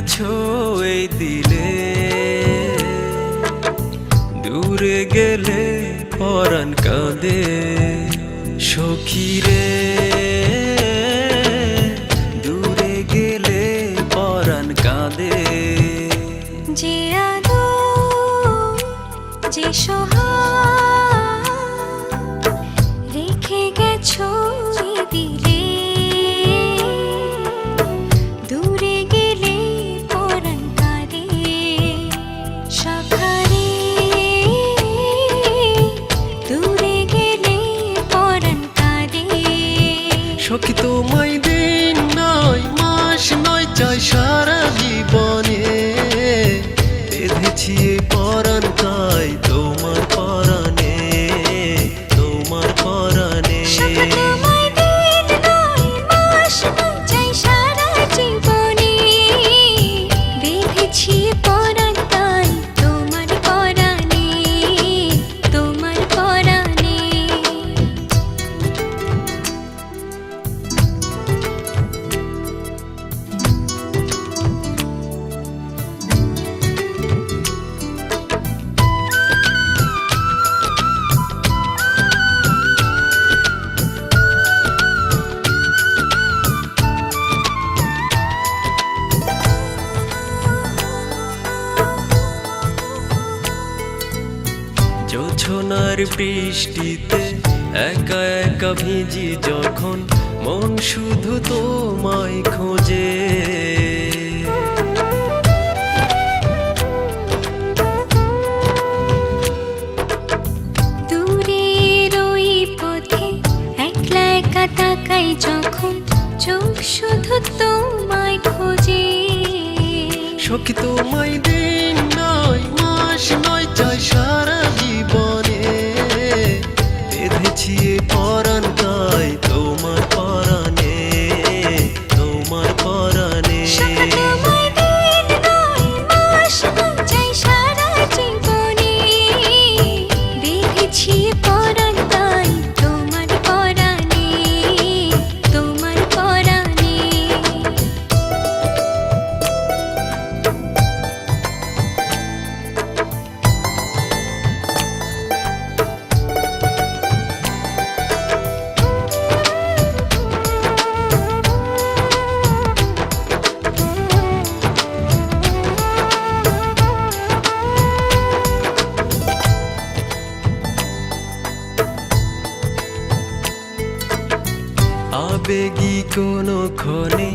গেছো এই দিলে, দূরে গেলে পরাণ কাঁদে সখী রে, দূরে গেলে পরাণ কাঁদে। যে আলো যে সোহাগ রেখে গেছো এই দিলে, দূরে গেলে পরাণ কাঁদে সখা রে, দূরে গেলে পরাণ কাঁদে। সখী তোমায় দিন নয় মাস নয় চাই সারা জীবনে, বেঁধেছি এ পরাণ তাই তোমার পরাণে, তোমার পরাণে। সখা তোমায় দিন নয় মাস নয় চাই সারা জীবনে, বেঁধেছি পরাণ তাই তোমার পরাণে, তোমার পরাণে। জোছনার বৃষ্টিতে একা একা ভিজি যখন, মন শুধু তোমায় খোঁজে। দূরের ওই পথে একলা একা তাকাই যখন, চোখ শুধু তোমায় খোঁজে। সখী তোমায় দিন নয় মাস নয় চাই সারা জীবনে, বেঁধেছি এ পরাণ তাই তোমার পরাণে, তোমার পরাণে। সখা তোমায় দিন নয় মাস নয় চাই সারা জীবনে, বেঁধেছি পরাণ তাই তোমার পরাণে, তোমার পরাণে। আবেগী কোনো ক্ষণে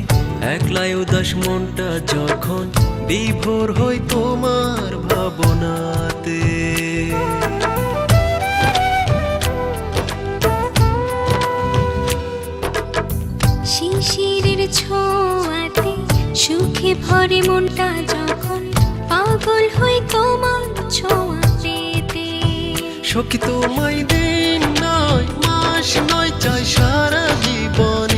একলাই উদাস মনটা যখন, বিভোর হই তোমার ভাবনাতে। শিশিরের ছোঁয়াতে সুখে ভরে মনটা যখন, পাগল হই তোমার ছোঁয়া পেতে। সখী তোমায় দিন নয় মাস নয় চাই সারা জীবনে,